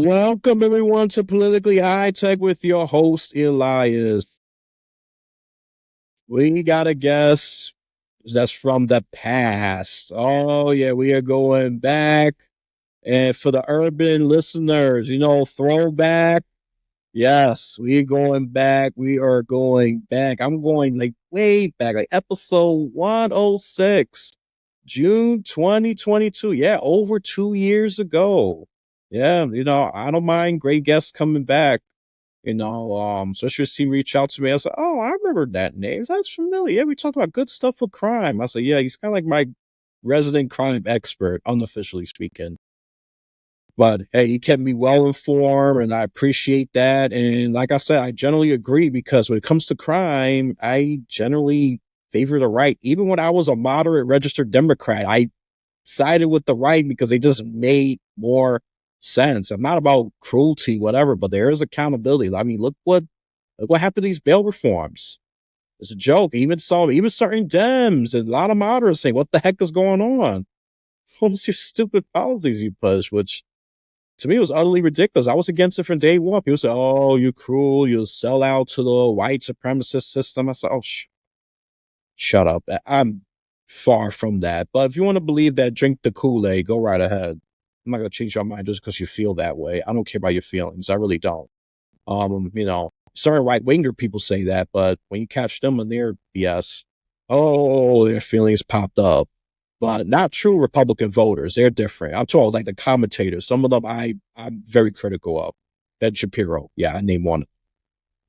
Welcome everyone to Politically High Tech with your host Elias. We got a guest that's from the past. Oh yeah, we are going back. And for the urban listeners, throwback. Yes, we are going back. We are going back. I'm going like way back, like episode 106, June 2022. Yeah, over 2 years ago. Yeah, I don't mind great guests coming back. Especially if he reached out to me. I was like, oh, I remember that name. That's familiar. Yeah, we talked about good stuff for crime. I said, yeah, he's kind of like my resident crime expert, unofficially speaking. But hey, he kept me well informed, and I appreciate that. And like I said, I generally agree because when it comes to crime, I generally favor the right. Even when I was a moderate registered Democrat, I sided with the right because they just made more sense. I'm not about cruelty, whatever, but there is accountability. I mean, look what happened to these bail reforms. It's a joke. Even certain Dems and a lot of moderates saying, "What the heck is going on? What's your stupid policies you push?" Which to me was utterly ridiculous. I was against it from day one. People say, "Oh, you're cruel. You'll sell out to the white supremacist system." I said, "Oh, shut up." I'm far from that. But if you want to believe that, drink the Kool-Aid, go right ahead. I'm not going to change your mind just because you feel that way. I don't care about your feelings. I really don't. Certain right-winger people say that, but when you catch them on their BS, oh, their feelings popped up. But not true Republican voters. They're different. I'm talking like the commentators. Some of them I'm very critical of. Ben Shapiro. Yeah, I named one.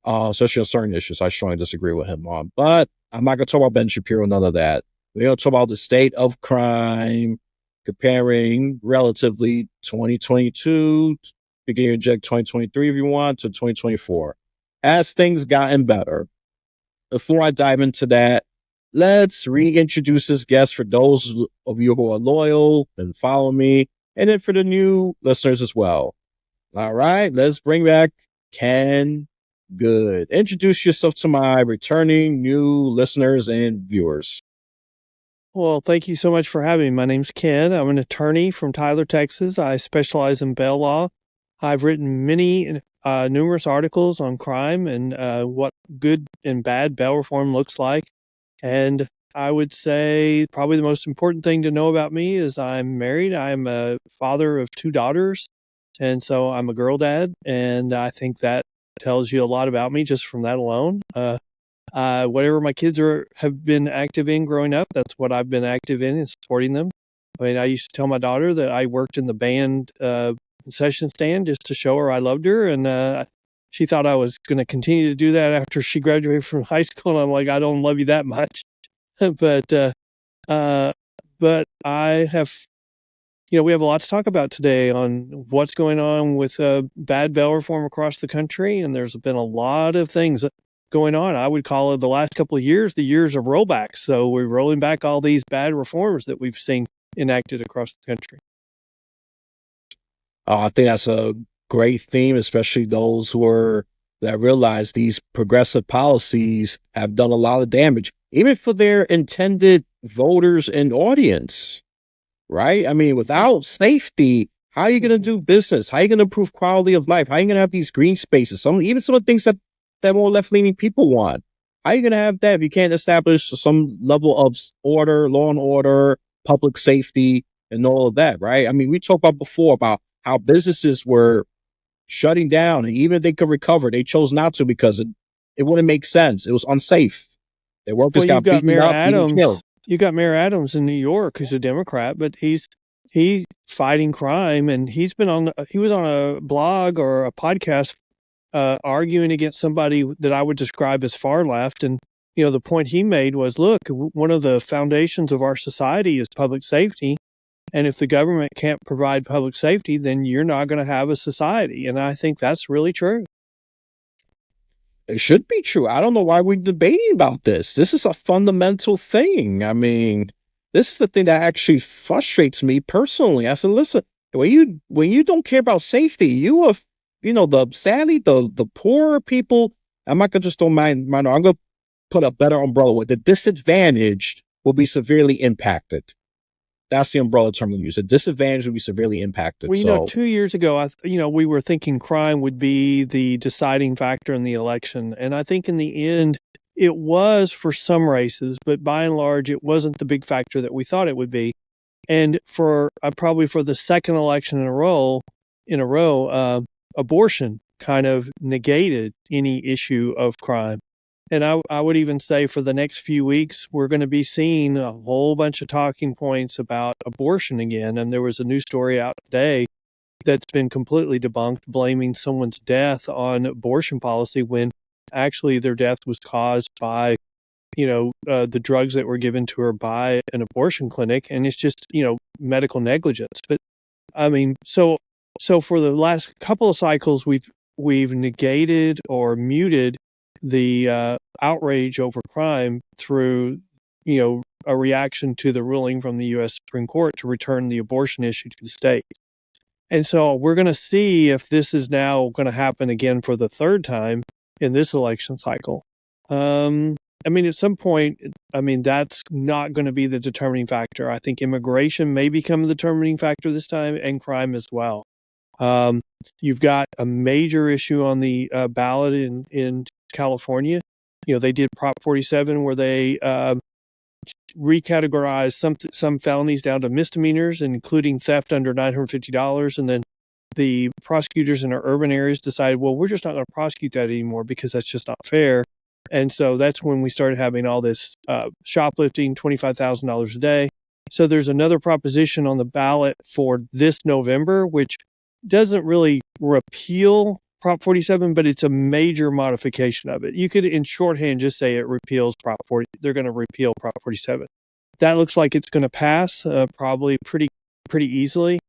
Especially on certain issues, I strongly disagree with him on. But I'm not going to talk about Ben Shapiro, none of that. We're going to talk about the state of crime, comparing relatively 2022, beginning of 2023 if you want, to 2024. As things gotten better. Before I dive into that, let's reintroduce this guest for those of you who are loyal and follow me, and then for the new listeners as well. All right, let's bring back Ken Good. Introduce yourself to my returning new listeners and viewers. Well, thank you so much for having me. My name's Ken. I'm an attorney from Tyler, Texas. I specialize in bail law. I've written numerous articles on crime and what good and bad bail reform looks like. And I would say probably the most important thing to know about me is I'm married. I'm a father of two daughters. And so I'm a girl dad. And I think that tells you a lot about me just from that alone. Whatever my kids have been active in growing up, that's what I've been active in and supporting them. I mean, I used to tell my daughter that I worked in the band concession stand just to show her I loved her, and she thought I was going to continue to do that after she graduated from high school. And I'm like, I don't love you that much, but I have. We have a lot to talk about today on what's going on with bad bail reform across the country, and there's been a lot of things going on. I would call it the last couple of years, the years of rollbacks. So we're rolling back all these bad reforms that we've seen enacted across the country. I think that's a great theme, especially those that realize these progressive policies have done a lot of damage, even for their intended voters and audience. Right? I mean, without safety, how are you going to do business? How are you going to improve quality of life? How are you going to have these green spaces? Even some of the things that more left-leaning people want. How are you going to have that if you can't establish some level of order, law and order, public safety, and all of that, right? I mean, we talked about before about how businesses were shutting down, and even if they could recover, they chose not to because it wouldn't make sense. It was unsafe. Their workers got beaten up, even killed. You got Mayor Adams in New York, who's a Democrat, but he's fighting crime, and he was on a blog or a podcast arguing against somebody that I would describe as far left. And the point he made was, look, one of the foundations of our society is public safety, and if the government can't provide public safety, then you're not going to have a society. And I think that's really true. It should be true. I don't know why we're debating about this. This is a fundamental thing. I mean, this is the thing that actually frustrates me personally. I said, listen, when you don't care about safety, you are, the poorer people. I'm not gonna just don't mind. I'm gonna put a better umbrella with the disadvantaged will be severely impacted. That's the umbrella term we use. A disadvantage would be severely impacted. Well, So 2 years ago, we were thinking crime would be the deciding factor in the election. And I think in the end, it was for some races, but by and large, it wasn't the big factor that we thought it would be. And for probably for the second election in a row, abortion kind of negated any issue of crime. And I would even say for the next few weeks, we're going to be seeing a whole bunch of talking points about abortion again. And there was a new story out today that's been completely debunked, blaming someone's death on abortion policy when actually their death was caused by, the drugs that were given to her by an abortion clinic. And it's just, medical negligence. But I mean, so for the last couple of cycles, we've negated or muted the outrage over crime through, a reaction to the ruling from the U.S. Supreme Court to return the abortion issue to the state. And so we're going to see if this is now going to happen again for the third time in this election cycle. At some point, that's not going to be the determining factor. I think immigration may become the determining factor this time, and crime as well. You've got a major issue on the ballot in California. They did Prop 47 where they recategorized some felonies down to misdemeanors, including theft under $950. And then the prosecutors in our urban areas decided, well, we're just not going to prosecute that anymore because that's just not fair. And so that's when we started having all this shoplifting, $25,000 a day. So there's another proposition on the ballot for this November, which doesn't really repeal Prop 47, but it's a major modification of it. You could, in shorthand, just say it repeals Prop 40. They're going to repeal Prop 47. That looks like it's going to pass probably pretty easily.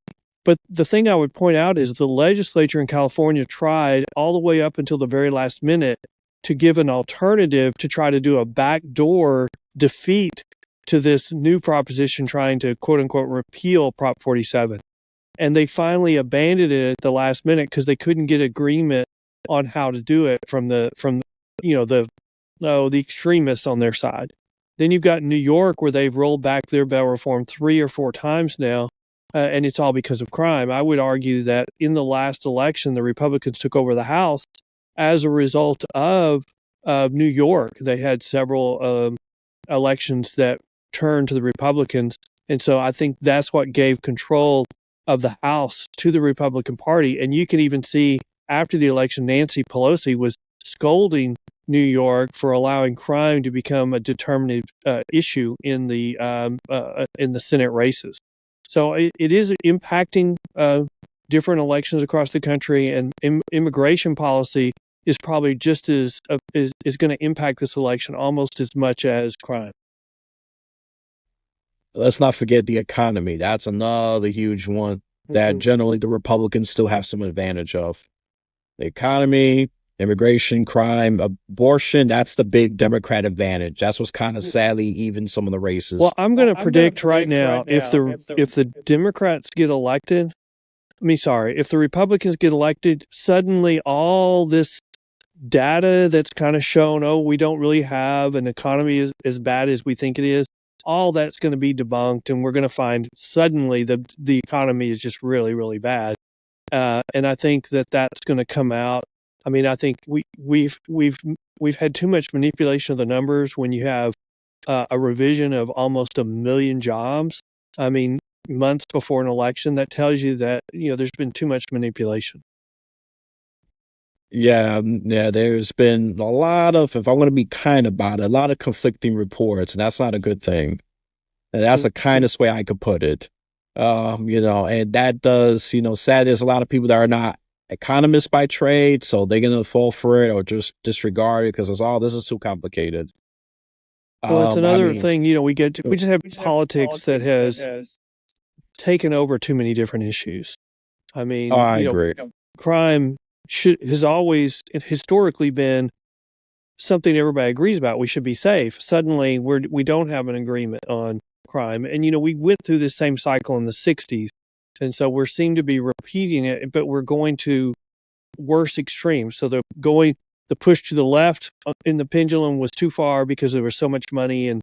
But the thing I would point out is the legislature in California tried all the way up until the very last minute to give an alternative to try to do a backdoor defeat to this new proposition trying to, quote unquote, repeal Prop 47. And they finally abandoned it at the last minute because they couldn't get agreement on how to do it from the extremists on their side. Then you've got New York where they've rolled back their bail reform 3 or 4 times now, and it's all because of crime. I would argue that in the last election, the Republicans took over the House as a result of New York. They had several elections that turned to the Republicans, and so I think that's what gave control of the House to the Republican Party. And you can even see after the election, Nancy Pelosi was scolding New York for allowing crime to become a determinative issue in the Senate races. So it is impacting different elections across the country, and immigration policy is probably just is going to impact this election almost as much as crime. let's not forget the economy. That's another huge one that generally the Republicans still have some advantage of. The economy, immigration, crime, abortion, that's the big Democrat advantage. That's what's kind of sadly even some of the races. Well, I'm going to predict right now if the Democrats get elected, if the Republicans get elected, suddenly all this data that's kind of shown, oh, we don't really have an economy as bad as we think it is, all that's going to be debunked, and we're going to find suddenly the economy is just really, really bad. And I think that's going to come out. I think we've had too much manipulation of the numbers when you have a revision of almost 1 million jobs. Months before an election, that tells you that there's been too much manipulation. Yeah, there's been a lot of, if I'm going to be kind about it, a lot of conflicting reports, and that's not a good thing. And that's the kindest way I could put it. And that does, sad there's a lot of people that are not economists by trade, so they're going to fall for it or just disregard it because this is too complicated. Well, it's another thing, we just have politics that has taken over too many different issues. I agree. Crime has always historically been something everybody agrees about. We should be safe. Suddenly, we don't have an agreement on crime, and we went through this same cycle in the 60s, and so we seem to be repeating it, but we're going to worse extremes. So the push to the left in the pendulum was too far because there was so much money and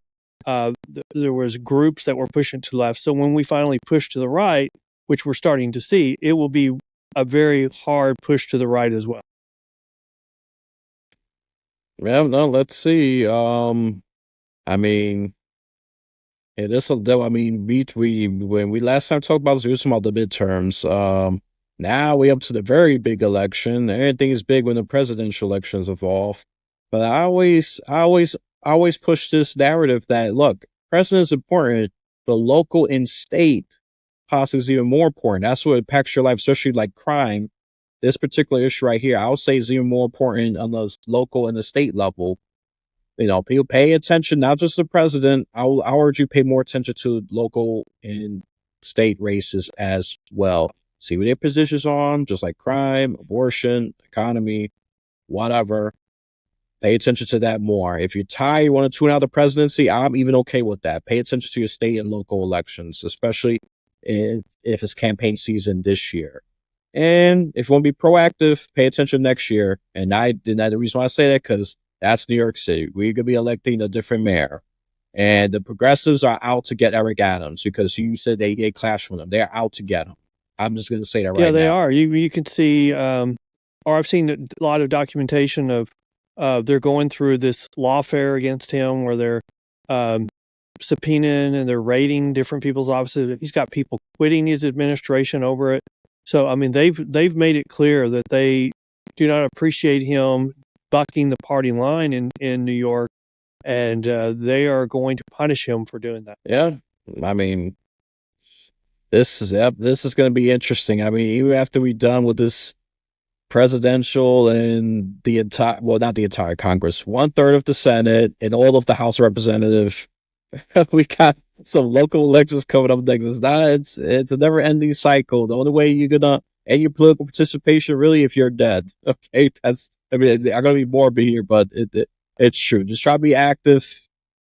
there was groups that were pushing to the left. So when we finally push to the right, which we're starting to see, it will be a very hard push to the right as well. Well, no, let's see. I mean, yeah, this will. I mean, we when we last time talked about this, we were talking about the midterms. Now we up to the very big election. Everything is big when the presidential elections involved. But I always push this narrative that look, president is important, but local and state policy is even more important. That's what impacts your life, especially like crime. This particular issue right here, I would say is even more important on the local and the state level. People pay attention, not just the president. I'll urge you pay more attention to local and state races as well. See what their positions on, just like crime, abortion, economy, whatever. Pay attention to that more. If you're tired, you want to tune out the presidency, I'm even okay with that. Pay attention to your state and local elections, especially if it's campaign season this year. And if you want to be proactive, pay attention next year. And the reason why I say that because that's New York City. We're gonna be electing a different mayor, and the progressives are out to get Eric Adams because you said they clashed with him. They're out to get him. I'm just gonna say that right Yeah, they now. are. You can see, or I've seen a lot of documentation of they're going through this lawfare against him where they're subpoenaing and they're raiding different people's offices. He's got people quitting his administration over it. So I mean, they've made it clear that they do not appreciate him bucking the party line in New York, and they are going to punish him for doing that. Yeah, I mean, this is going to be interesting. I mean, even after we're done with this presidential and the entire, well, not the entire Congress, 1/3 of the Senate and all of the House of Representatives, we got some local elections coming up next. It's a never ending cycle. The only way you're gonna end your political participation really if you're dead. Okay, I'm gonna be morbid here, but it's true. Just try to be active,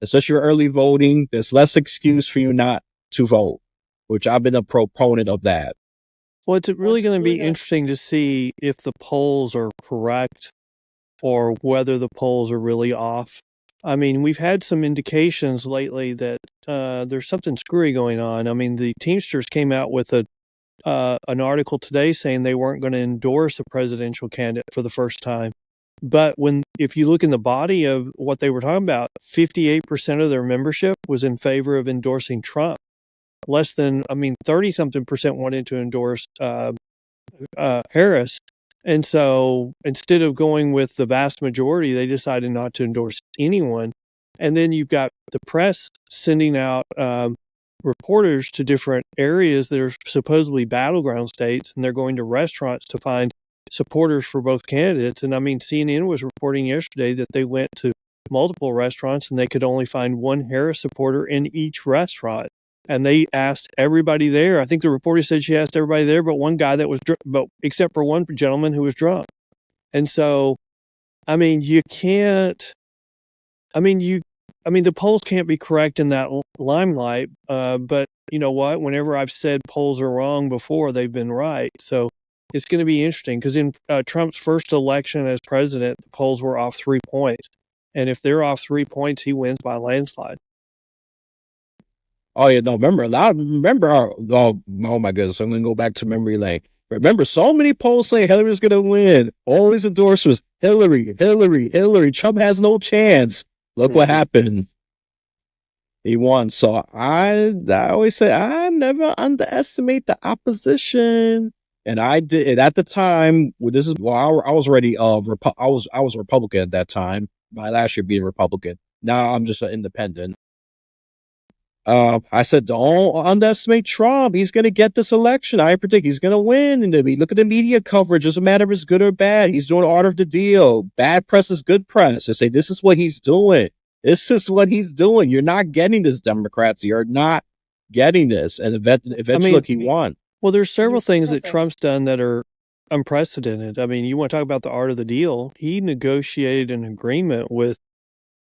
especially your early voting. There's less excuse for you not to vote, which I've been a proponent of that. Well, it's really going to be interesting to see if the polls are correct or whether the polls are really off. I mean, we've had some indications lately that there's something screwy going on. I mean, the Teamsters came out with an article today saying they weren't going to endorse a presidential candidate for the first time. But if you look in the body of what they were talking about, 58% of their membership was in favor of endorsing Trump. Less than, 30-something percent wanted to endorse Harris. And so instead of going with the vast majority, they decided not to endorse anyone. And then you've got the press sending out reporters to different areas that are supposedly battleground states, and they're going to restaurants to find supporters for both candidates. And I mean, CNN was reporting yesterday that they went to multiple restaurants and they could only find one Harris supporter in each restaurant. And they asked everybody there. I think the reporter said she asked everybody there, but one guy that was, except for one gentleman who was drunk. And so, I mean, you can't. I mean, the polls can't be correct in that limelight. But you know what? Whenever I've said polls are wrong before, they've been right. So it's going to be interesting because in Trump's first election as president, the polls were off 3 points, and if they're off 3 points, he wins by a landslide. Oh yeah, no, oh my goodness, I'm gonna go back to memory lane. Remember, so many polls saying Hillary's gonna win. All these endorsements, Hillary, Hillary, Hillary. Trump has no chance. Look what happened. He won. So I always say I never underestimate the opposition. And I did it at the time. I was already I was a Republican at that time. My last year being a Republican. Now I'm just an independent. I said, don't underestimate Trump. He's going to get this election. I predict he's going to win. And look at the media coverage. Doesn't matter if it's good or bad. He's doing art of the deal. Bad press is good press. They say, this is what he's doing. This is what he's doing. You're not getting this, Democrats. You're not getting this. And eventually, look, he won. Well, there's several things that Trump's done that are unprecedented. I mean, you want to talk about the art of the deal. He negotiated an agreement with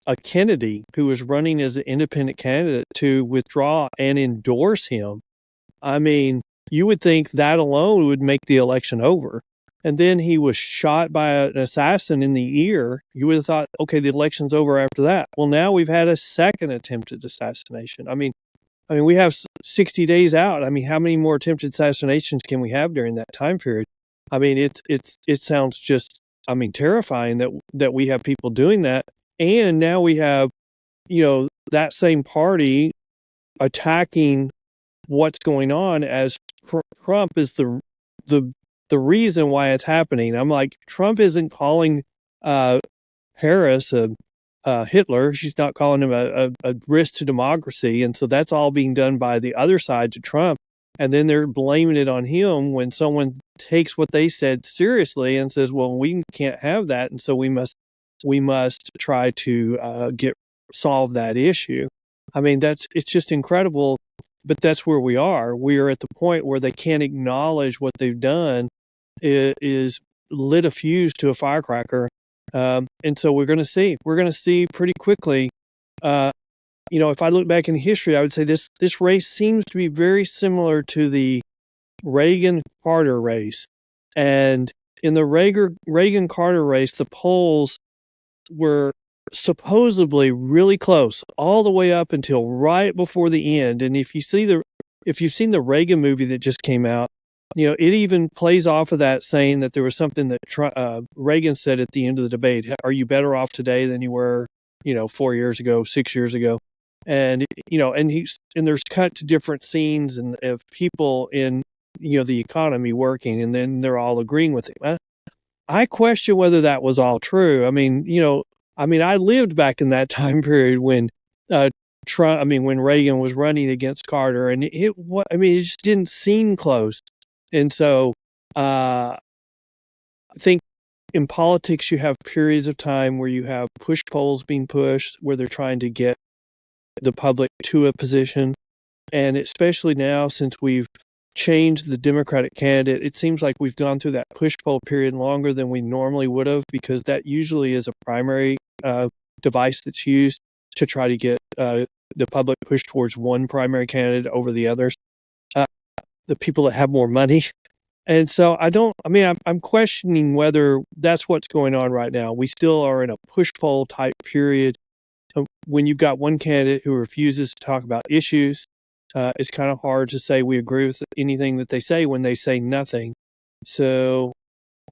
a Kennedy who was running as an independent candidate to withdraw and endorse him. I mean, you would think that alone would make the election over. and then he was shot by an assassin in the ear, you would have thought, okay, the election's over after that. Well, now we've had a second attempted assassination. I mean, we have 60 days out. I mean, how many more attempted assassinations can we have during that time period? I mean, it sounds just, I mean, terrifying that we have people doing that, and now we have, that same party attacking what's going on as Trump is the the reason why it's happening. I'm like, Trump isn't calling uh, Harris a Hitler. She's not calling him a risk to democracy, and so that's all being done by the other side to Trump. And then they're blaming it on him when someone takes what they said seriously and says, "Well, we can't have that, and so we must try to solve that issue." I mean, it's just incredible, but that's where we are. We are at the point where they can't acknowledge what they've done is lit a fuse to a firecracker, and so we're going to see. We're going to see pretty quickly. Uh, if I look back in history, I would say this race seems to be very similar to the Reagan-Carter race, and in the Reagan-Carter race, the polls were supposedly really close all the way up until right before the end. And if you've seen the Reagan movie that just came out, it even plays off of that, saying that there was something that Reagan said at the end of the debate: "Are you better off today than you were, 4 years ago, 6 years ago?" And and there's cut to different scenes and of people in the economy working, and then they're all agreeing with him. I question whether that was all true. I lived back in that time period when when Reagan was running against Carter, and it just didn't seem close. And so, I think in politics you have periods of time where you have push polls being pushed, where they're trying to get the public to a position, and especially now since we've changed the Democratic candidate, it seems like we've gone through that push poll period longer than we normally would have, because that usually is a primary device that's used to try to get the public pushed towards one primary candidate over the others, the people that have more money. And so I'm questioning whether that's what's going on right now. We still are in a push poll type period. When you've got one candidate who refuses to talk about issues, it's kind of hard to say we agree with anything that they say when they say nothing. So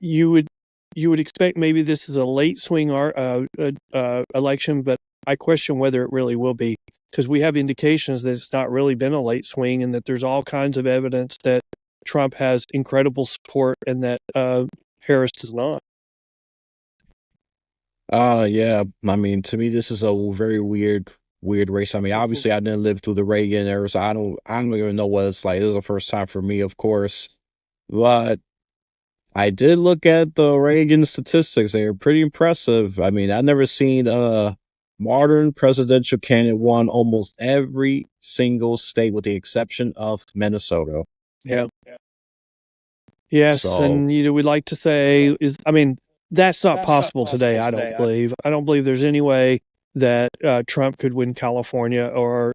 you would expect maybe this is a late swing election, but I question whether it really will be, because we have indications that it's not really been a late swing, and that there's all kinds of evidence that Trump has incredible support and that Harris does not. Yeah. I mean, to me, this is a very weird race. I mean, obviously, I didn't live through the Reagan era, so I don't even know what it's like. This is the first time for me, of course, but I did look at the Reagan statistics. They are pretty impressive. I mean, I've never seen a modern presidential candidate won almost every single state with the exception of Minnesota. Yeah. Yes, So, and we'd like to say that's not possible today. I don't believe. I don't believe there's any way that Trump could win California or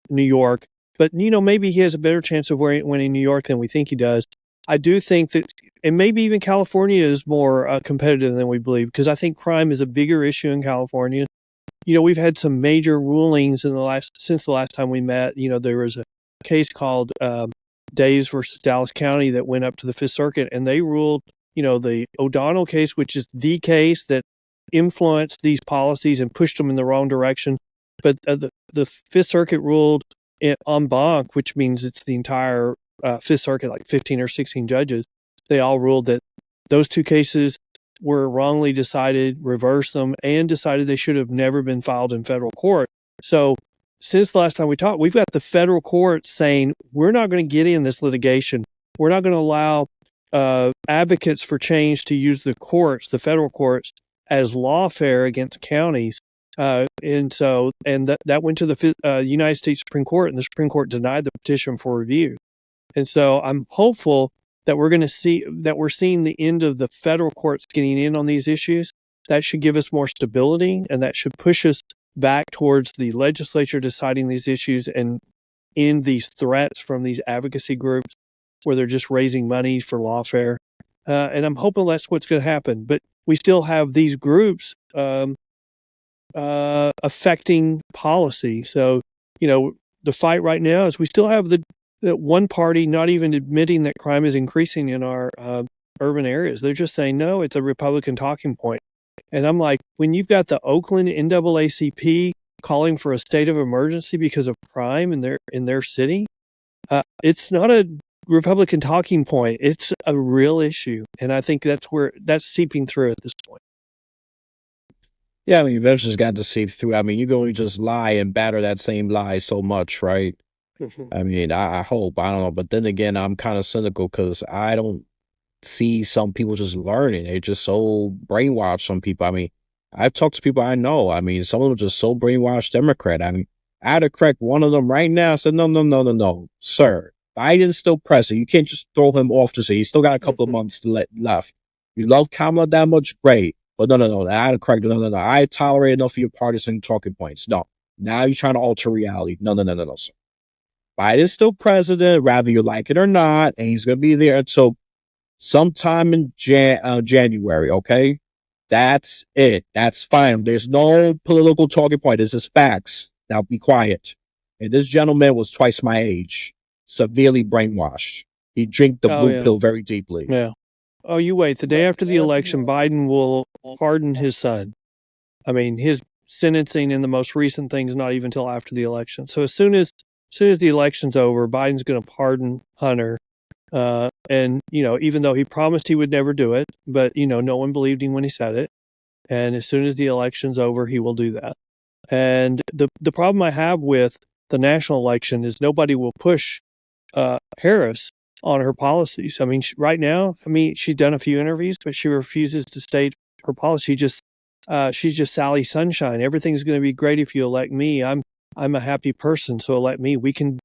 New York. But maybe he has a better chance of winning New York than we think he does. I do think that, and maybe even California is more competitive than we believe, because I think crime is a bigger issue in California. We've had some major rulings since the last time we met. There was a case called Days versus Dallas County that went up to the Fifth Circuit, and they ruled, the O'Donnell case, which is the case that influenced these policies and pushed them in the wrong direction. But the Fifth Circuit ruled en banc, which means it's the entire Fifth Circuit, like 15 or 16 judges. They all ruled that those two cases were wrongly decided, reversed them, and decided they should have never been filed in federal court. So since the last time we talked, we've got the federal courts saying we're not going to get in this litigation. We're not going to allow advocates for change to use the federal courts, as lawfare against counties. And that went to the United States Supreme Court, and the Supreme Court denied the petition for review. And so I'm hopeful that we're seeing the end of the federal courts getting in on these issues. That should give us more stability, and that should push us back towards the legislature deciding these issues and end these threats from these advocacy groups where they're just raising money for lawfare. And I'm hoping that's what's going to happen. But we still have these groups affecting policy. So, the fight right now is we still have the one party not even admitting that crime is increasing in our urban areas. They're just saying, no, it's a Republican talking point. And I'm like, when you've got the Oakland NAACP calling for a state of emergency because of crime in their city, it's not a Republican talking point. It's a real issue, and I think that's seeping through at this point. Yeah, I mean, eventually it's got to seep through. I mean, you can only just lie and batter that same lie so much, right? I mean, I hope. I don't know. But then again, I'm kind of cynical because I don't see some people just learning. They're just so brainwashed, some people. I mean, I've talked to people I know. I mean, some of them are just so brainwashed Democrat. I mean, I had to correct one of them right now. I said, no, no, no, no, no, sir. Biden's still president. You can't just throw him off to say he's still got a couple of months left. You love Kamala that much? Great. But no, no, no. I had to correct. No, no, no. I tolerate enough of your partisan talking points. No. Now you're trying to alter reality. No, no, no, no, no, sir. Biden's still president, whether you like it or not, and he's going to be there until sometime in January, okay? That's it. That's fine. There's no political talking point. This is facts. Now be quiet. And this gentleman was twice my age, severely brainwashed. He drank the Oh blue yeah, pill very deeply. yeah. Oh, you wait. The day after the election, Biden will pardon his son. I mean, his sentencing in the most recent thing is not even until after the election. So as soon as the election's over, Biden's going to pardon Hunter. And even though he promised he would never do it, but no one believed him when he said it. And as soon as the election's over, he will do that. And the problem I have with the national election is nobody will push Harris on her policies. I mean, right now, she's done a few interviews, but she refuses to state her policy. She's just Sally Sunshine. Everything's going to be great if you elect me. I'm a happy person, so elect me. We can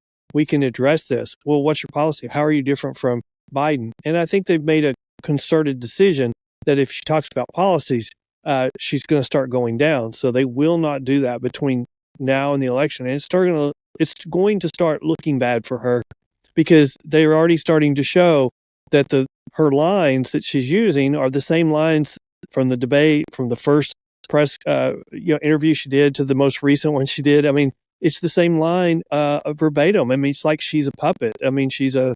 address this. Well, what's your policy? How are you different from Biden? And I think they've made a concerted decision that if she talks about policies, she's going to start going down. So they will not do that between now and the election, and it's going to start looking bad for her because they're already starting to show that her lines that she's using are the same lines from the debate, from the first press interview she did to the most recent one she did. I mean, it's the same line verbatim. I mean, it's like she's a puppet. I mean, she's a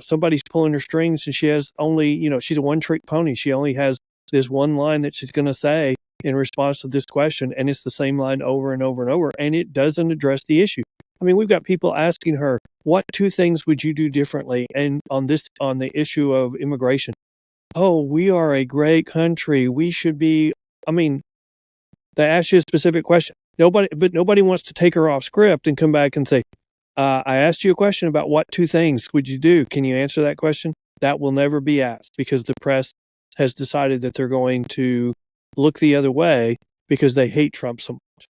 somebody's pulling her strings, and she has only she's a one trick pony. She only has this one line that she's going to say in response to this question, and it's the same line over and over and over, and it doesn't address the issue. I mean, we've got people asking her, what two things would you do differently? And on the issue of immigration, oh, we are a great country. We should be. I mean, they ask you a specific question. Nobody wants to take her off script and come back and say, I asked you a question about what two things would you do. Can you answer that question? That will never be asked because the press has decided that they're going to look the other way because they hate Trump so much.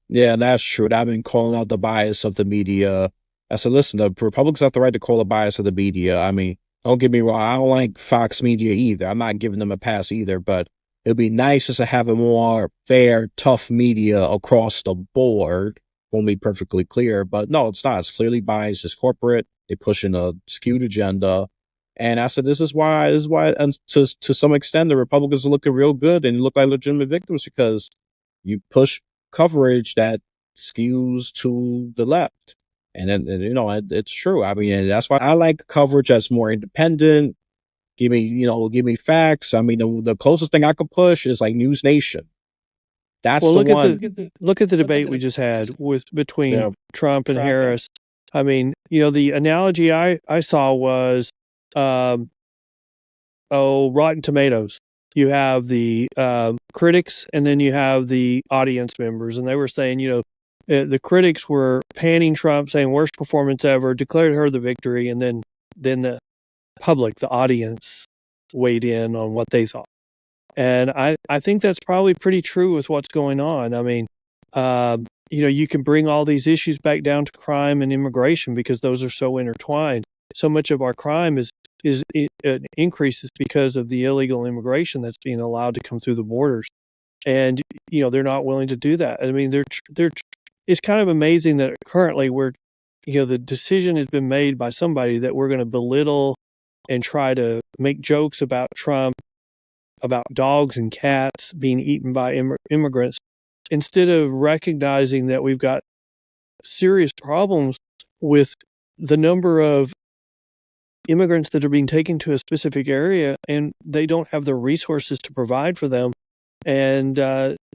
Yeah, that's true. I've been calling out the bias of the media. I said, listen, the Republicans have the right to call the bias of the media. I mean, don't get me wrong. I don't like Fox Media either. I'm not giving them a pass either, but it'd be nice just to have a more fair, tough media across the board. Won't be perfectly clear, but no, it's not. It's clearly biased. It's corporate. They're pushing a skewed agenda. And I said, this is why, and to some extent, the Republicans are looking real good and look like legitimate victims because you push coverage that skews to the left. And then, it's true. I mean, and that's why I like coverage that's more independent. Give me facts. I mean, the closest thing I could push is like News Nation. That's Well, the one. look at the debate we just had between Yeah. Trump and Harris. I mean, the analogy I saw was, um, Rotten Tomatoes. You have the critics, and then you have the audience members, and they were saying, the critics were panning Trump, saying worst performance ever, declared her the victory, and then the public, the audience, weighed in on what they thought. And I think that's probably pretty true with what's going on. I mean, you can bring all these issues back down to crime and immigration because those are so intertwined. So much of our crime is increases because of the illegal immigration that's being allowed to come through the borders, and they're not willing to do that. I mean, it's kind of amazing that currently we're the decision has been made by somebody that we're going to belittle and try to make jokes about Trump, about dogs and cats being eaten by immigrants, instead of recognizing that we've got serious problems with the number of immigrants that are being taken to a specific area and they don't have the resources to provide for them. And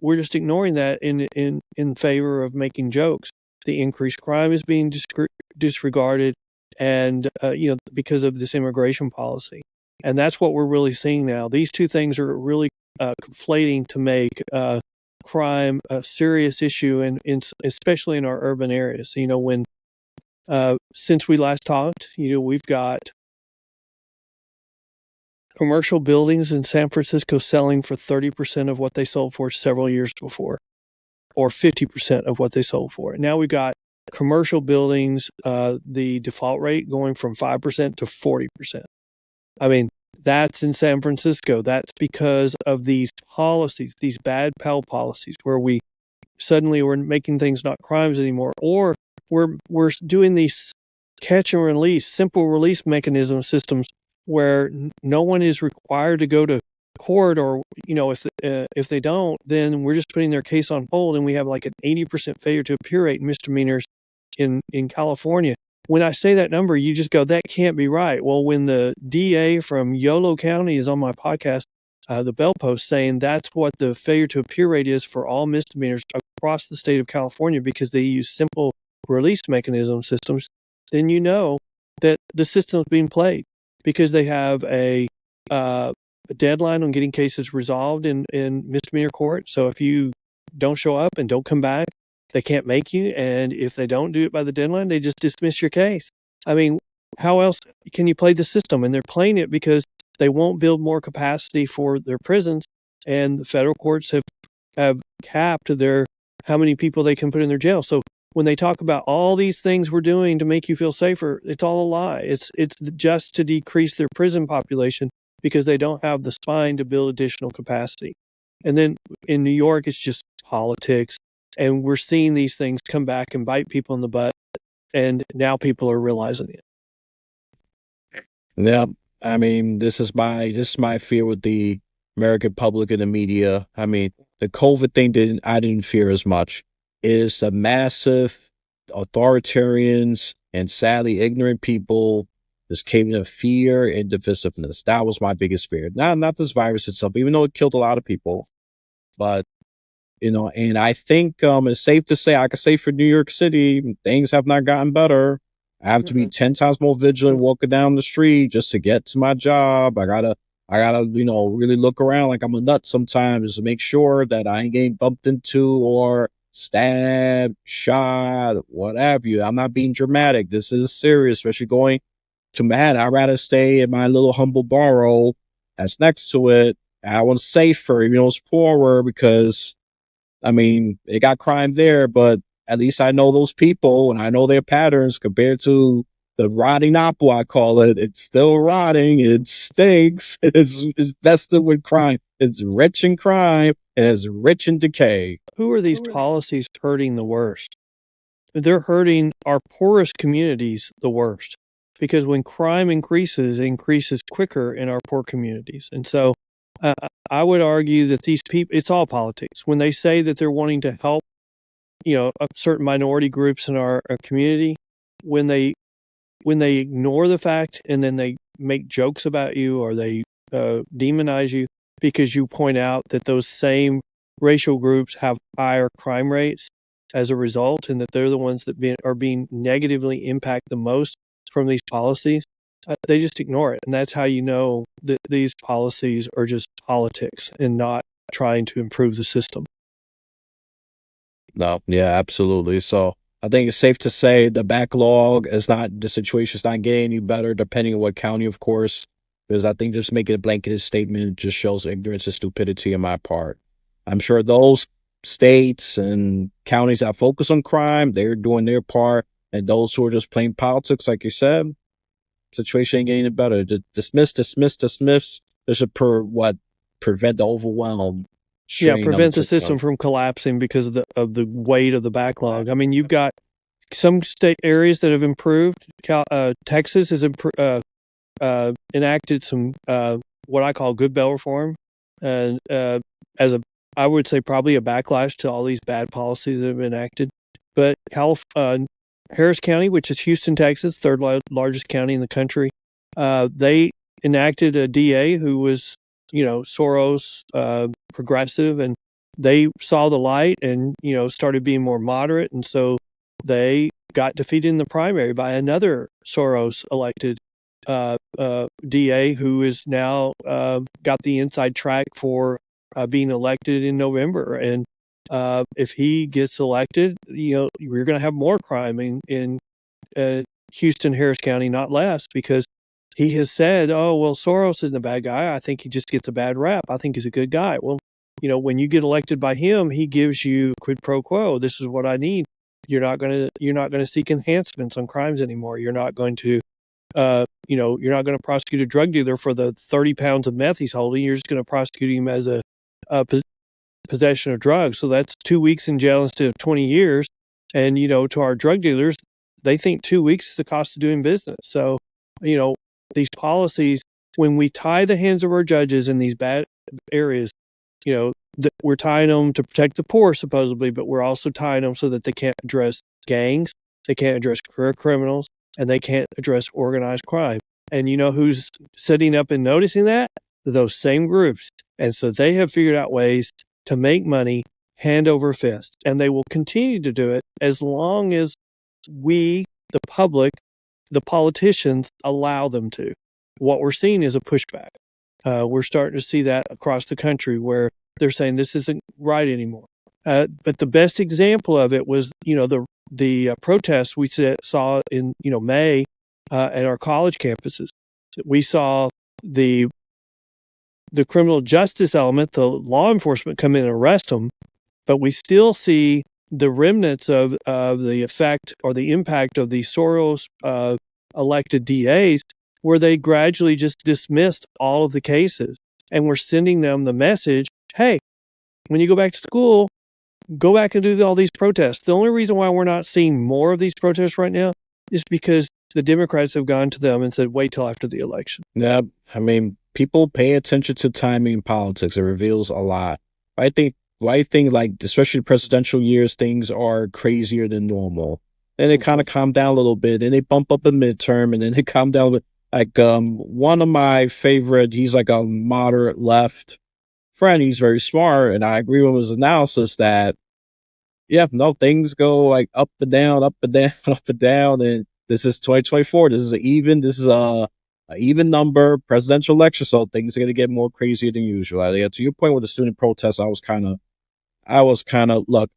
we're just ignoring that in favor of making jokes. The increased crime is being disregarded, and because of this immigration policy. And that's what we're really seeing now. These two things are really conflating to make crime a serious issue, especially in our urban areas. When since we last talked, we've got commercial buildings in San Francisco selling for 30% of what they sold for several years before, or 50% of what they sold for. Now we've got commercial buildings, the default rate going from 5% to 40%. I mean, that's in San Francisco. That's because of these policies, these bad Pell policies, where we suddenly we're making things not crimes anymore, or we're doing these catch and release, simple release mechanism systems where no one is required to go to court, or if they don't, then we're just putting their case on hold, and we have like an 80% failure to appear rate in misdemeanors in California. When I say that number, you just go, that can't be right. Well, when the DA from Yolo County is on my podcast, the Bell Post, saying that's what the failure to appear rate is for all misdemeanors across the state of California because they use simple release mechanism systems, then you know that the system is being played because they have a deadline on getting cases resolved in misdemeanor court. So if you don't show up and don't come back, they can't make you. And if they don't do it by the deadline, they just dismiss your case. I mean, how else can you play the system? And they're playing it because they won't build more capacity for their prisons. And the federal courts have capped how many people they can put in their jail. So when they talk about all these things we're doing to make you feel safer, it's all a lie. It's just to decrease their prison population because they don't have the spine to build additional capacity. And then in New York, it's just politics. And we're seeing these things come back and bite people in the butt. And now people are realizing it. Yeah, I mean, this is my fear with the American public and the media. I mean, the COVID thing I didn't fear as much. It is the massive authoritarians and sadly ignorant people just caving to fear and divisiveness. That was my biggest fear. Not this virus itself, even though it killed a lot of people, but and I think it's safe to say, I could say for New York City, things have not gotten better. I have to be 10 times more vigilant walking down the street just to get to my job. I gotta, really look around like I'm a nut sometimes to make sure that I ain't getting bumped into or stabbed, shot, what have you. I'm not being dramatic. This is serious, especially going to Manhattan. I'd rather stay in my little humble borough that's next to it. I was safer, even though it's poorer, because I mean, it got crime there, but at least I know those people and I know their patterns compared to the rotting apple, I call it. It's still rotting. It stinks. It's vested with crime. It's rich in crime and it's rich in decay. Who are these policies hurting the worst? They're hurting our poorest communities the worst because when crime increases, it increases quicker in our poor communities. And so I would argue that these people, it's all politics. When they say that they're wanting to help, certain minority groups in our community, when they ignore the fact and then they make jokes about you or they demonize you because you point out that those same racial groups have higher crime rates as a result, and that they're the ones that are being negatively impacted the most from these policies, they just ignore it. And that's how you know that these policies are just politics and not trying to improve the system. No, yeah, absolutely. So I think it's safe to say the situation's not getting any better depending on what county, of course, because I think just making a blanketed statement just shows ignorance and stupidity on my part. I'm sure those states and counties that focus on crime, they're doing their part. And those who are just playing politics, like you said, situation ain't getting any better. Dismiss, dismiss, dismiss. This should prevent the overwhelm. Yeah, prevent the system from collapsing because of the weight of the backlog. I mean, you've got some state areas that have improved. Texas has enacted some what I call good bail reform, and as a I would say probably a backlash to all these bad policies that have been enacted. But Harris County, which is Houston, Texas, third largest county in the country, they enacted a DA who was, Soros progressive, and they saw the light and, started being more moderate. And so they got defeated in the primary by another Soros elected DA who is now got the inside track for being elected in November. And if he gets elected, we're going to have more crime in Houston, Harris County, not less, because he has said, oh, well, Soros isn't a bad guy. I think he just gets a bad rap. I think he's a good guy. Well, when you get elected by him, he gives you quid pro quo. This is what I need. You're not going to seek enhancements on crimes anymore. You're not going to you're not going to prosecute a drug dealer for the 30 pounds of meth he's holding. You're just going to prosecute him as a possession of drugs. So that's 2 weeks in jail instead of 20 years. And, to our drug dealers, they think 2 weeks is the cost of doing business. So, these policies, when we tie the hands of our judges in these bad areas, we're tying them to protect the poor, supposedly, but we're also tying them so that they can't address gangs, they can't address career criminals, and they can't address organized crime. And who's sitting up and noticing that? Those same groups. And so they have figured out ways to make money hand over fist. And they will continue to do it as long as we, the public, the politicians, allow them to. What we're seeing is a pushback. We're starting to see that across the country where they're saying this isn't right anymore. But the best example of it was, the protests we saw in, May at our college campuses. We saw the criminal justice element, the law enforcement, come in and arrest them, but we still see the remnants of the effect or the impact of the Soros elected DAs, where they gradually just dismissed all of the cases. And we're sending them the message, hey, when you go back to school, go back and do all these protests. The only reason why we're not seeing more of these protests right now is because the Democrats have gone to them and said, wait till after the election. Yeah, I mean, people pay attention to timing in politics. It reveals a lot. I think, like, especially presidential years, things are crazier than normal. And they kind of calm down a little bit, and they bump up a midterm, and then they calm down a bit. Like, one of my favorite, he's like a moderate left friend. He's very smart, and I agree with his analysis that, yeah, no, things go like up and down, up and down, up and down, and this is 2024. This is a even number presidential election, so things are gonna get more crazier than usual. To your point with the student protests, I was kind of look,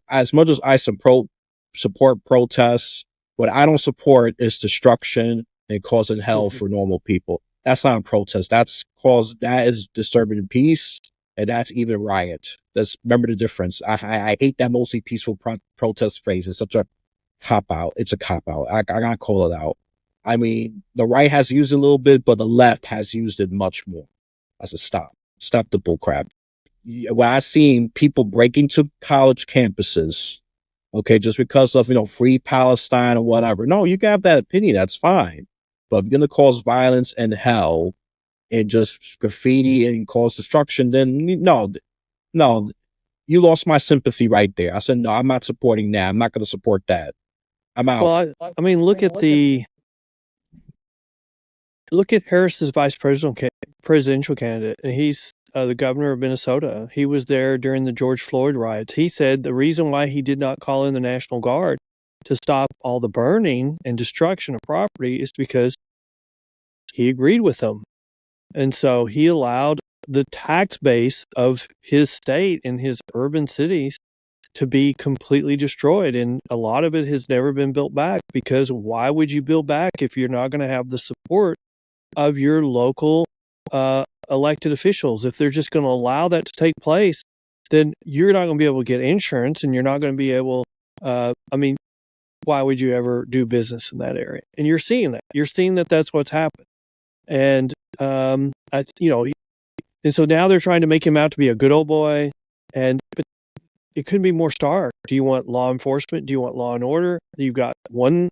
as much as I support protests, what I don't support is destruction and causing hell for normal people. That's not a protest. That is disturbing peace, and that's even riot. Remember the difference. I hate that mostly peaceful protest phrase. It's such a cop out. It's a cop out. I gotta call it out. I mean, the right has used it a little bit, but the left has used it much more. I said, stop the bullcrap. When I seen people breaking to college campuses, okay, just because of free Palestine or whatever. No, you can have that opinion. That's fine. But if you're gonna cause violence and hell and just graffiti and cause destruction, then no, you lost my sympathy right there. I said, no, I'm not supporting that. I'm not going to support that. I'm out. Well, I mean, look at Harris's vice presidential candidate. He's the governor of Minnesota. He was there during the George Floyd riots. He said the reason why he did not call in the National Guard to stop all the burning and destruction of property is because he agreed with them. And so he allowed the tax base of his state and his urban cities to be completely destroyed. And a lot of it has never been built back, because why would you build back if you're not going to have the support of your local elected officials? If they're just going to allow that to take place, then you're not going to be able to get insurance, and you're not going to be able, why would you ever do business in that area? And you're seeing that. You're seeing that that's what's happened. And, and so now they're trying to make him out to be a good old boy. But it couldn't be more stark. Do you want law enforcement? Do you want law and order? You've got one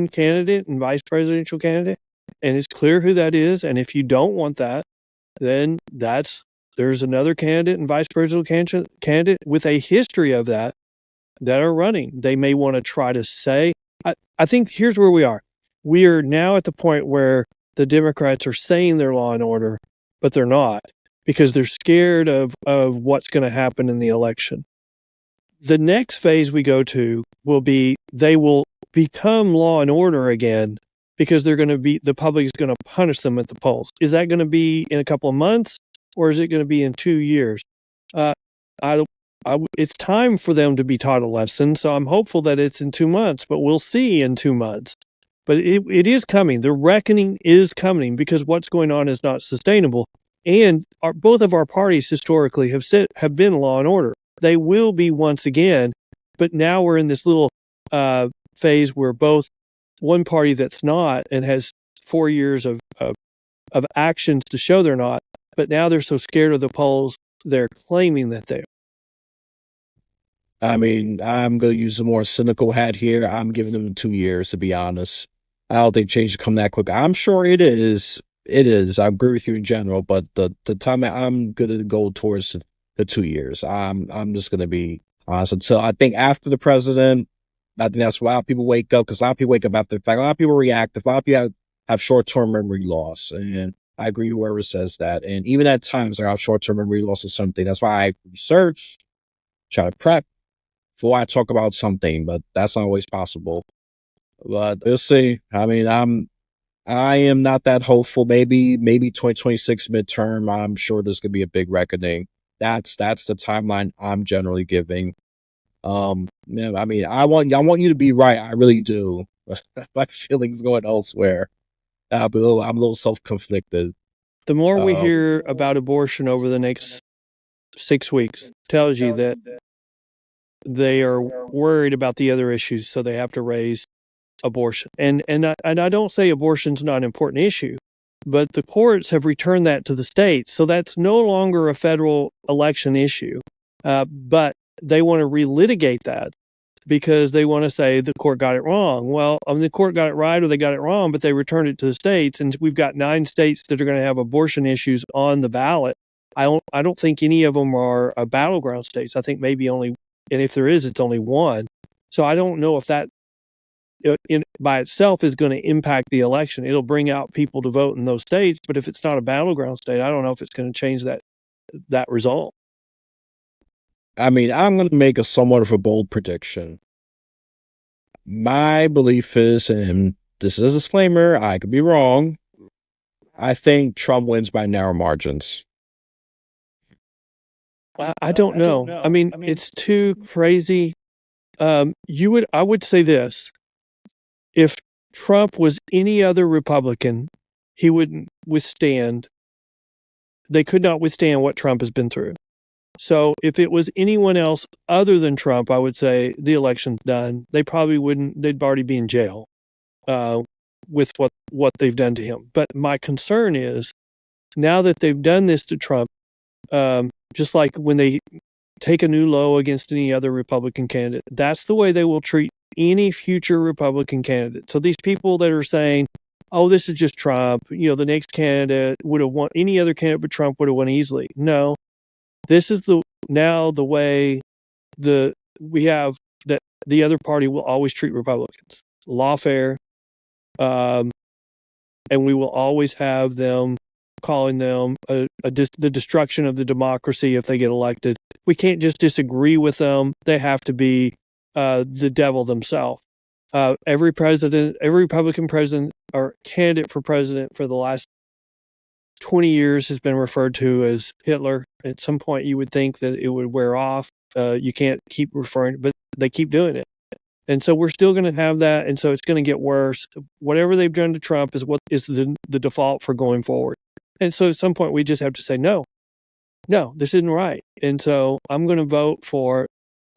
candidate and vice presidential candidate, and it's clear who that is. And if you don't want that, then there's another candidate and vice presidential candidate with a history of that are running. They may want to try to say, I think here's where we are. We are now at the point where the Democrats are saying they're law and order, but they're not, because they're scared of what's going to happen in the election. The next phase we go to will be they will become law and order again, because the public is going to punish them at the polls. Is that going to be in a couple of months, or is it going to be in 2 years? Uh, I, it's time for them to be taught a lesson, so I'm hopeful that it's in 2 months, but we'll see in 2 months. But it is coming. The reckoning is coming, because what's going on is not sustainable. And both of our parties historically have been law and order. They will be once again, but now we're in this little phase where both one party that's not and has 4 years of actions to show they're not, but now they're so scared of the polls, they're claiming that they are. I mean, I'm going to use a more cynical hat here. I'm giving them 2 years, to be honest. I don't think change will come that quick. I'm sure it is. It is. I agree with you in general, but the time I'm going to go towards the 2 years. I'm just going to be honest until I think after the president. I think that's why people wake up, because a lot of people wake up after the fact. A lot of people react. A lot of people have short-term memory loss, and I agree with whoever says that. And even at times, I have short-term memory loss or something. That's why I research, try to prep before I talk about something, but that's not always possible. But we'll see. I mean, I am not that hopeful. Maybe 2026 midterm. I'm sure there's gonna be a big reckoning. That's the timeline I'm generally giving. Yeah, I mean, I want you to be right. I really do. My feelings going elsewhere. I'm a little self-conflicted. The more we Um, hear about abortion over the next 6 weeks tells you that they are worried about the other issues, so they have to raise abortion. And I don't say abortion's not an important issue, but the courts have returned that to the states, so that's no longer a federal election issue. But they want to relitigate that, because they want to say the court got it wrong. Well, the court got it right or they got it wrong, but they returned it to the states, and we've got 9 states that are going to have abortion issues on the ballot. I don't think any of them are battleground states. I think maybe only, and if there is, it's only one. So I don't know if that by itself is going to impact the election. It'll bring out people to vote in those states, but if it's not a battleground state, I don't know if it's going to change that result. I mean, I'm going to make a somewhat of a bold prediction. My belief is, and this is a disclaimer, I could be wrong. I think Trump wins by narrow margins. I don't know. I mean, it's too crazy. I would say this: if Trump was any other Republican, he wouldn't withstand. They could not withstand what Trump has been through. So if it was anyone else other than Trump, I would say the election's done. They probably wouldn't. They'd already be in jail with what they've done to him. But my concern is, now that they've done this to Trump, just like when they take a new low against any other Republican candidate, that's the way they will treat any future Republican candidate. So these people that are saying, oh, this is just Trump, the next candidate would have won, any other candidate but Trump would have won easily. No, this is the way we have that the other party will always treat Republicans lawfare, and we will always have them calling them the destruction of the democracy if they get elected. We can't just disagree with them; they have to be the devil themselves. Every Republican president or candidate for president for the last 20 years has been referred to as Hitler. At some point, you would think that it would wear off. You can't keep referring, but they keep doing it. And so we're still going to have that, and so it's going to get worse. Whatever they've done to Trump is what is the default for going forward. And so at some point, we just have to say, no, this isn't right. And so I'm going to vote for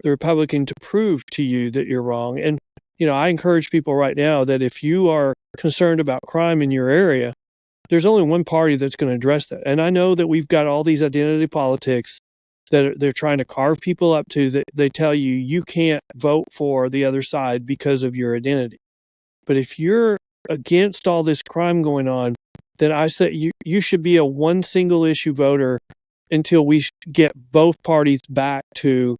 the Republican to prove to you that you're wrong. And, I encourage people right now that if you are concerned about crime in your area, there's only one party that's going to address that. And I know that we've got all these identity politics that they're trying to carve people up to, that they tell you you can't vote for the other side because of your identity. But if you're against all this crime going on, then I say you should be a one single issue voter until we get both parties back to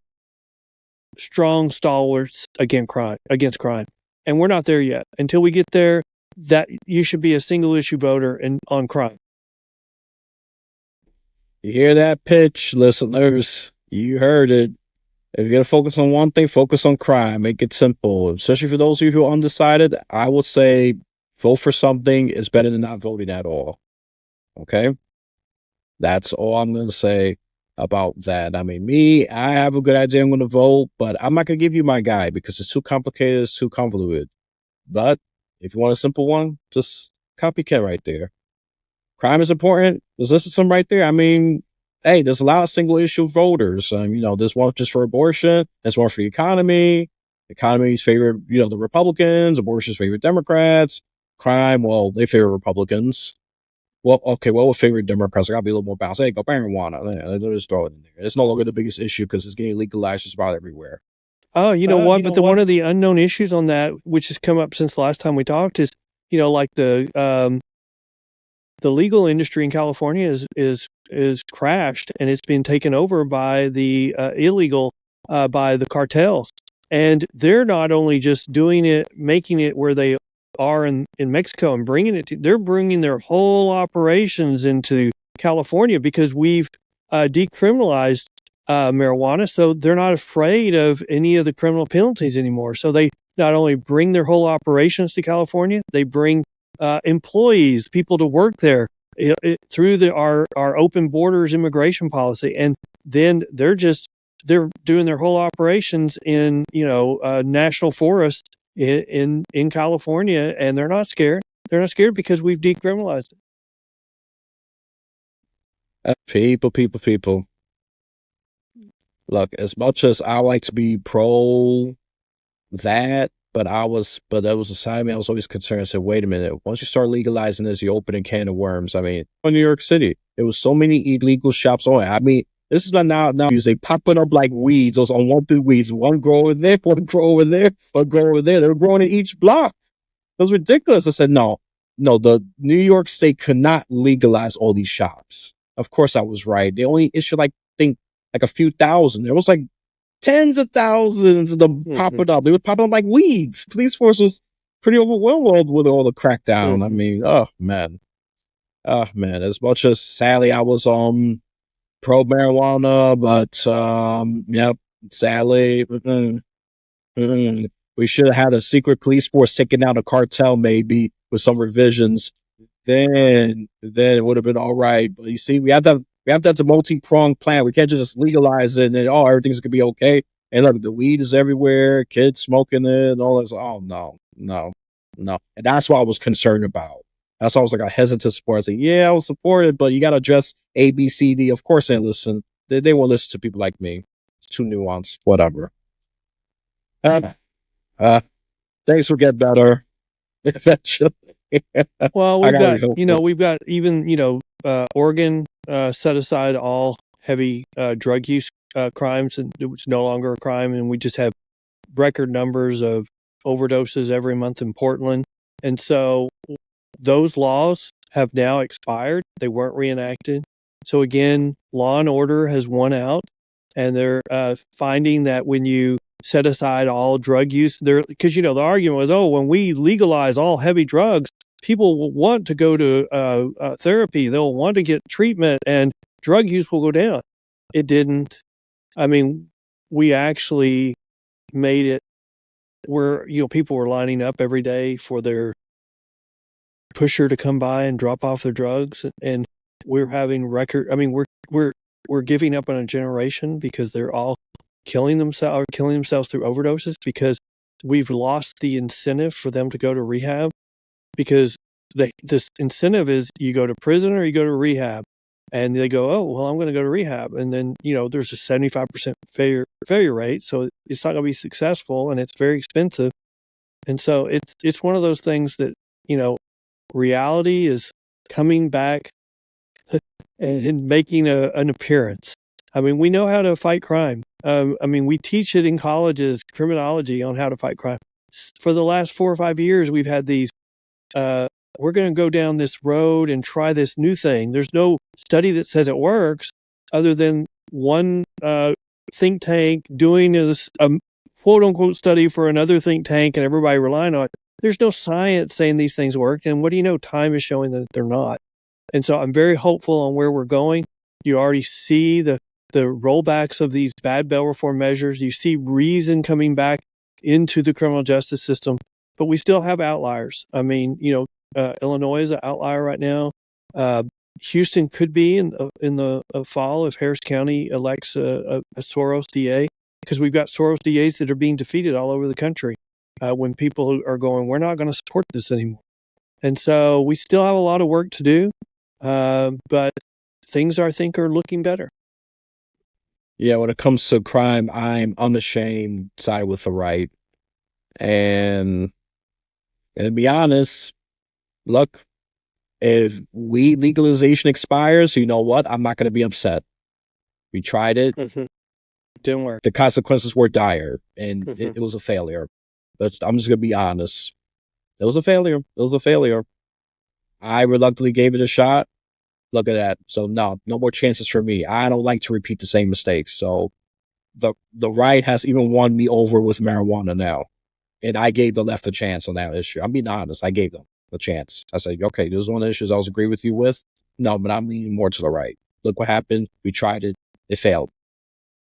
strong stalwarts against crime. And we're not there yet. Until we get there, that you should be a single issue voter on crime. You hear that pitch, listeners? You heard it. If you're gonna focus on one thing, focus on crime. Make it simple. Especially for those of you who are undecided, I would say vote for something is better than not voting at all. Okay? That's all I'm gonna say about that. I mean, me, I have a good idea I'm gonna vote, but I'm not gonna give you my guy because it's too complicated, it's too convoluted. But if you want a simple one, just copycat right there. Crime is important. There's list of some right there. I mean, hey, there's a lot of single issue voters. There's one just for abortion. There's one for the economy. Economy's favorite, the Republicans. Abortion's favorite Democrats. Crime, well, they favor Republicans. Well, okay, well, with favorite Democrats, I gotta be a little more balanced. Hey, go marijuana. Yeah, they just throw it in there. It's no longer the biggest issue because it's getting legalized just about everywhere. Oh, you know what? But one of the unknown issues on that, which has come up since the last time we talked, is like the legal industry in California is crashed, and it's been taken over by the illegal by the cartels. And they're not only just doing it, making it where they are in Mexico and bringing it to, they're bringing their whole operations into California because we've decriminalized marijuana. So they're not afraid of any of the criminal penalties anymore. So they not only bring their whole operations to California, they bring employees, people to work there through our open borders immigration policy. And then they're doing their whole operations in national forests in California, and they're not scared. They're not scared because we've decriminalized it. People. Look, as much as I like to be pro that, but that was a side of me I was always concerned. I said, wait a minute, once you start legalizing this, you open a can of worms. I mean, in New York City, there was so many illegal shops on it. I mean, this is not now they popping up like weeds. Those unwanted weeds. One grow over there, one grow over there, one grow over there. They were growing in each block. It was ridiculous. I said, no, the New York State could not legalize all these shops. Of course, I was right. They only issued think like a few thousand. There was like tens of thousands of them popping up. They were popping up like weeds. Police force was pretty overwhelmed with all the crackdown. I mean, oh man. As much as sadly I was pro marijuana, but yep, sadly we should have had a secret police force taking out a cartel maybe with some revisions. Then it would have been all right. But you see, we have to have the multi-pronged plan. We can't just legalize it and then everything's gonna be okay. And look, the weed is everywhere, kids smoking it and all this. Oh no. And that's what I was concerned about. That's why I was like I hesitant to support. I said, yeah, I will support it, but you gotta address A, B, C, D. Of course they listen. They won't listen to people like me. It's too nuanced. Whatever. Uh, uh, things will get better eventually. Well, I gotta go. we've got even, Oregon set aside all heavy drug use crimes, and it's no longer a crime, and we just have record numbers of overdoses every month in Portland. And so those laws have now expired. They weren't reenacted. So again, law and order has won out, and they're finding that when you set aside all drug use, because the argument was, oh, when we legalize all heavy drugs, people will want to go to therapy. They'll want to get treatment, and drug use will go down. It didn't. I mean, we actually made it where people were lining up every day for their pusher to come by and drop off their drugs, and we're having record. I mean, we're giving up on a generation because they're all killing themselves through overdoses because we've lost the incentive for them to go to rehab, because this incentive is you go to prison or you go to rehab, and they go, oh well, I'm going to go to rehab, and then there's a 75% failure rate, so it's not going to be successful, and it's very expensive. And so it's one of those things that reality is coming back and making an appearance. I mean, we know how to fight crime. I mean, we teach it in colleges, criminology, on how to fight crime. For the last 4 or 5 years, we've had these, we're going to go down this road and try this new thing. There's no study that says it works other than one think tank doing a quote unquote study for another think tank and everybody relying on it. There's no science saying these things work. And what do you know? Time is showing that they're not. And so I'm very hopeful on where we're going. You already see the rollbacks of these bad bail reform measures. You see reason coming back into the criminal justice system, but we still have outliers. I mean, Illinois is an outlier right now. Houston could be in the fall if Harris County elects a Soros DA, because we've got Soros DAs that are being defeated all over the country when people are going, we're not going to support this anymore. And so we still have a lot of work to do, but things I think are looking better. Yeah, when it comes to crime, I'm unashamed, side with the right. And to be honest, look, if weed legalization expires, you know what? I'm not going to be upset. We tried it. Mm-hmm. Didn't work. The consequences were dire, and it was a failure. But I'm just going to be honest. It was a failure. It was a failure. I reluctantly gave it a shot. Look at that. So no more chances for me. I don't like to repeat the same mistakes. So the right has even won me over with marijuana now. And I gave the left a chance on that issue. I'm being honest. I gave them a chance. I said, okay, this is one of the issues I was agree with you with. No, but I'm leaning more to the right. Look what happened. We tried it. It failed.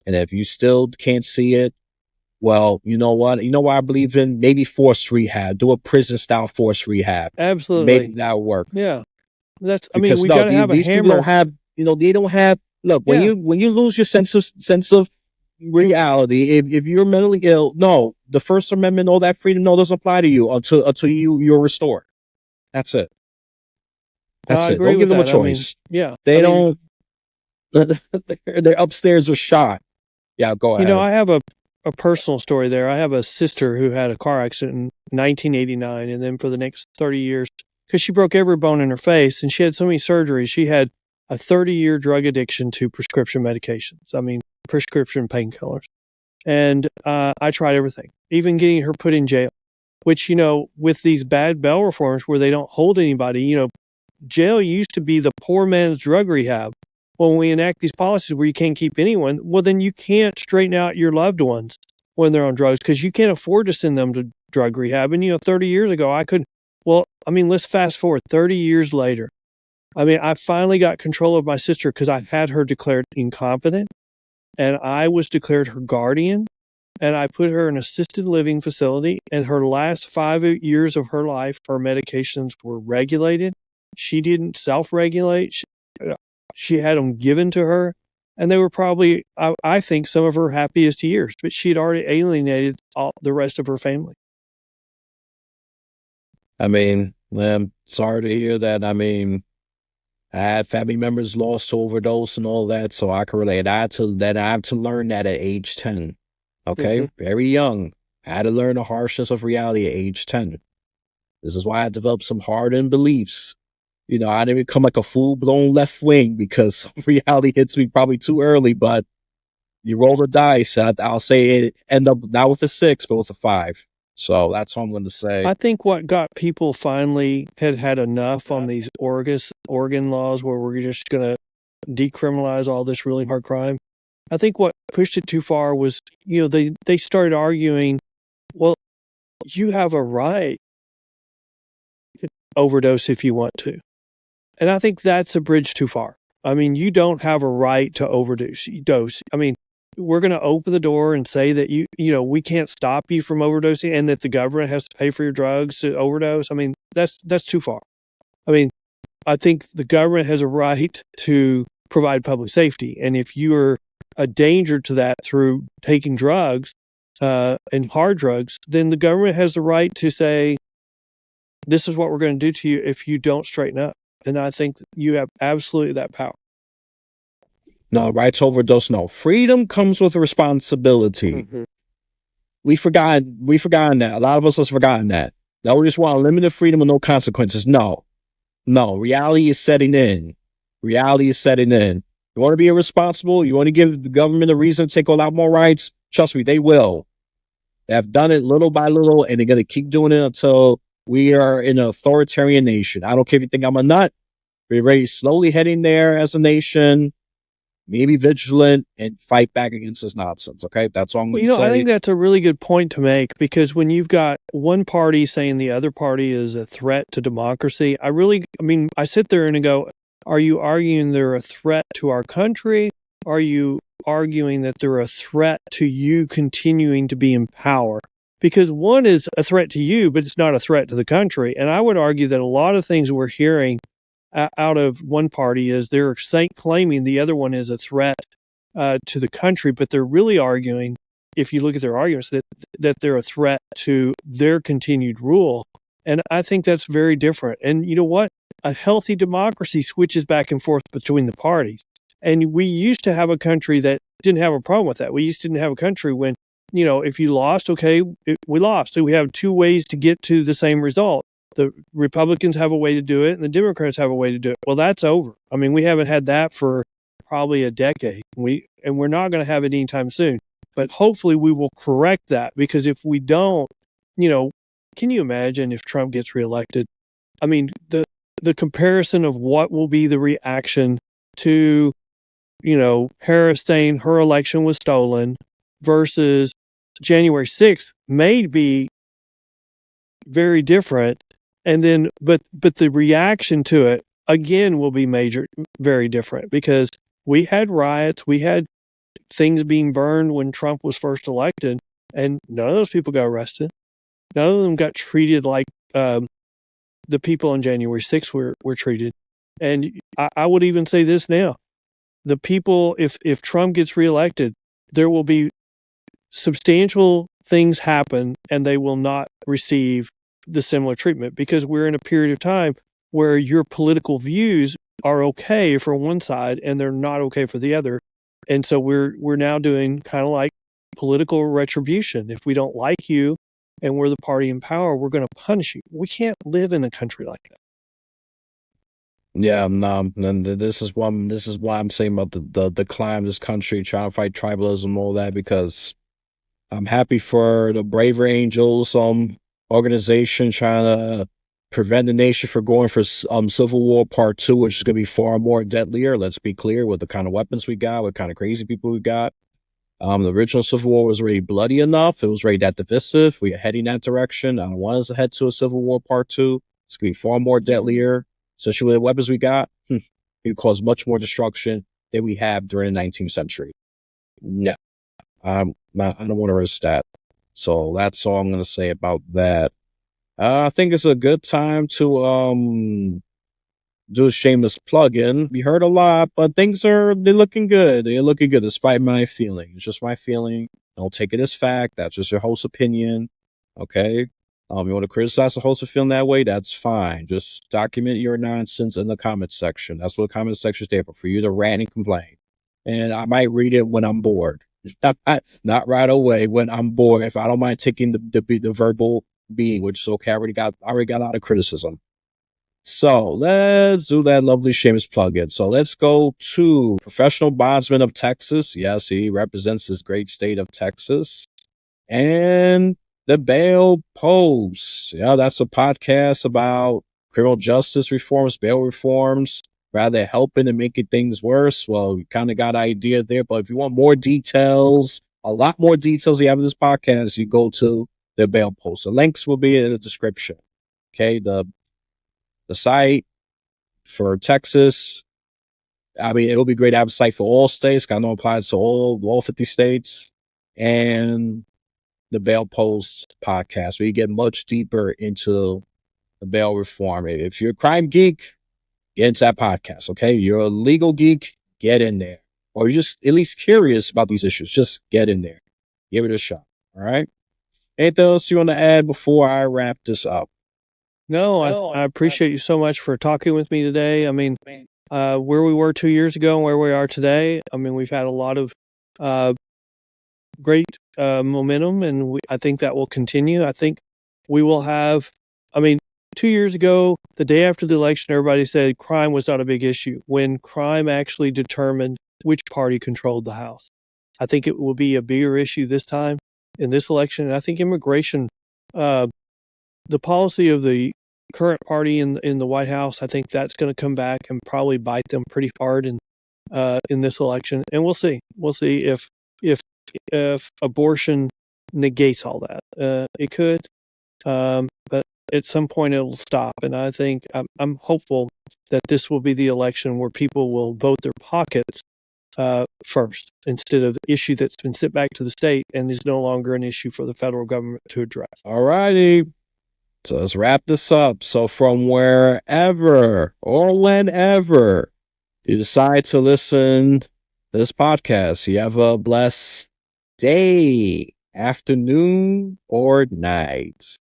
And if you still can't see it, well, you know what? You know what I believe in? Maybe forced rehab. Do a prison style forced rehab. Absolutely. Maybe that'll work. Yeah. That's, I Because mean, we got to have a these people hammer. don't have, they don't have, look, when you lose your sense of reality, if you're mentally ill, no, the First Amendment, all that freedom, no, doesn't apply to you until you're restored. That's it. That's I it. agree Don't give with them a that. I mean, choice. yeah. They don't, they're upstairs are shot. Yeah, go ahead. I have a personal story there. I have a sister who had a car accident in 1989, and then for the next 30 years, because she broke every bone in her face and she had so many surgeries, she had a 30-year drug addiction to prescription medications. I mean, prescription painkillers. And I tried everything, even getting her put in jail, which, with these bad bail reforms where they don't hold anybody, jail used to be the poor man's drug rehab. Well, when we enact these policies where you can't keep anyone, well, then you can't straighten out your loved ones when they're on drugs because you can't afford to send them to drug rehab. And, 30 years ago, I could, well, I mean, let's fast forward 30 years later. I mean, I finally got control of my sister because I had her declared incompetent and I was declared her guardian and I put her in an assisted living facility. And her last 5 years of her life, her medications were regulated. She didn't self-regulate. She had them given to her, and they were probably, I think, some of her happiest years. But she had already alienated the rest of her family. I mean, I'm sorry to hear that. I mean, I had family members lost to overdose and all that, so I can relate. I had to learn that at age 10. Okay, very young. I had to learn the harshness of reality at age 10. This is why I developed some hardened beliefs. I didn't become like a full-blown left wing because reality hits me probably too early, but you roll the dice. I'll say it end up not with a 6, but with a 5. So that's what I'm going to say. I think what got people finally had enough on these Oregon laws where we're just going to decriminalize all this really hard crime. I think what pushed it too far was, they started arguing, well, you have a right to overdose if you want to. And I think that's a bridge too far. I mean, you don't have a right to overdose. I mean, we're going to open the door and say that we can't stop you from overdosing and that the government has to pay for your drugs to overdose. I mean, that's too far. I mean, I think the government has a right to provide public safety. And if you are a danger to that through taking drugs and hard drugs, then the government has the right to say, this is what we're going to do to you if you don't straighten up. And I think you have absolutely that power. No, right to overdose, no. Freedom comes with a responsibility. We've forgotten that. A lot of us have forgotten that. Now we just want limited freedom with no consequences. No. Reality is setting in. You want to be irresponsible? You want to give the government a reason to take a lot more rights? Trust me, they will. They have done it little by little, and they're going to keep doing it until we are in an authoritarian nation. I don't care if you think I'm a nut. We're already slowly heading there as a nation. Maybe vigilant and fight back against this nonsense. Okay, that's all I'm Well, going to I say. think that's a really good point to make because when you've got one party saying the other party is a threat to democracy, I sit there and I go, are you arguing they're a threat to our country? Are you arguing that they're a threat to you continuing to be in power? Because one is a threat to you, but it's not a threat to the country. And I would argue that a lot of things we're hearing out of one party is they're claiming the other one is a threat to the country, but they're really arguing, if you look at their arguments, that they're a threat to their continued rule. And I think that's very different. And you know what? A healthy democracy switches back and forth between the parties. And we used to have a country that didn't have a problem with that. We used to have a country when, if you lost, okay, we lost. So we have two ways to get to the same result. The Republicans have a way to do it, and the Democrats have a way to do it. Well, that's over. I mean, we haven't had that for probably a decade. We're not going to have it anytime soon. But hopefully we will correct that, because if we don't, can you imagine if Trump gets reelected? I mean, the comparison of what will be the reaction to, Harris saying her election was stolen versus January 6th may be very different. And then, but the reaction to it again will be very different, because we had riots, we had things being burned when Trump was first elected, and none of those people got arrested. None of them got treated like the people on January 6th were treated. And I would even say this now: the people, if Trump gets reelected, there will be substantial things happen, and they will not receive the similar treatment, because we're in a period of time where your political views are okay for one side and they're not okay for the other. And so we're now doing kind of like political retribution. If we don't like you and we're the party in power, we're going to punish you. We can't live in a country like that. Yeah, no, and this is why I'm saying about the decline of this country, trying to fight tribalism, all that, because I'm happy for the Braver Angels organization trying to prevent the nation from going for Civil War Part 2, which is going to be far more deadlier. Let's be clear, with the kind of weapons we got, what kind of crazy people we got. The original Civil War was already bloody enough. It was already that divisive. We are heading that direction. I don't want us to head to a Civil War Part 2. It's going to be far more deadlier, especially with the weapons we got. It could cause much more destruction than we have during the 19th century. No. I don't want to risk that. So that's all I'm going to say about that. I think it's a good time to do a shameless plug-in. We heard a lot, but they're looking good. They're looking good despite my feeling. It's just my feeling. Don't take it as fact. That's just your host's opinion. Okay? You want to criticize the host of feeling that way? That's fine. Just document your nonsense in the comment section. That's what the comment section is there for you to rant and complain. And I might read it when I'm bored. Not right away, when I'm bored. If I don't mind taking the verbal being, which is okay. I already got a lot of criticism. So let's do that lovely Seamus plug-in. So let's go to Professional Bondsmen of Texas. Yes, he represents this great state of Texas. And the Bail Post. Yeah, that's a podcast about criminal justice reforms, bail reforms, rather helping and making things worse. Well, you kind of got an idea there, but if you want more details, a lot more details you have in this podcast, you go to the Bail Post. The links will be in the description. Okay, the site for Texas. I mean, it will be great to have a site for all states. I know it applies to all 50 states. And the Bail Post podcast, where you get much deeper into the bail reform. If you're a crime geek, get into that podcast, okay? You're a legal geek, get in there. Or you're just at least curious about these issues, just get in there. Give it a shot, all right? Anything else you want to add before I wrap this up? No, I appreciate you so much for talking with me today. I mean, where we were 2 years ago and where we are today, I mean, we've had a lot of great momentum, and I think that will continue. I think we will have, I mean, 2 years ago, the day after the election, everybody said crime was not a big issue. When crime actually determined which party controlled the House. I think it will be a bigger issue this time in this election. And I think immigration, the policy of the current party in the White House, I think that's going to come back and probably bite them pretty hard in this election. And we'll see. We'll see if abortion negates all that. It could, but at some point it'll stop. And I think I'm hopeful that this will be the election where people will vote their pockets first, instead of the issue that's been sent back to the state and is no longer an issue for the federal government to address. All righty. So let's wrap this up. So from wherever or whenever you decide to listen to this podcast, you have a blessed day, afternoon, or night.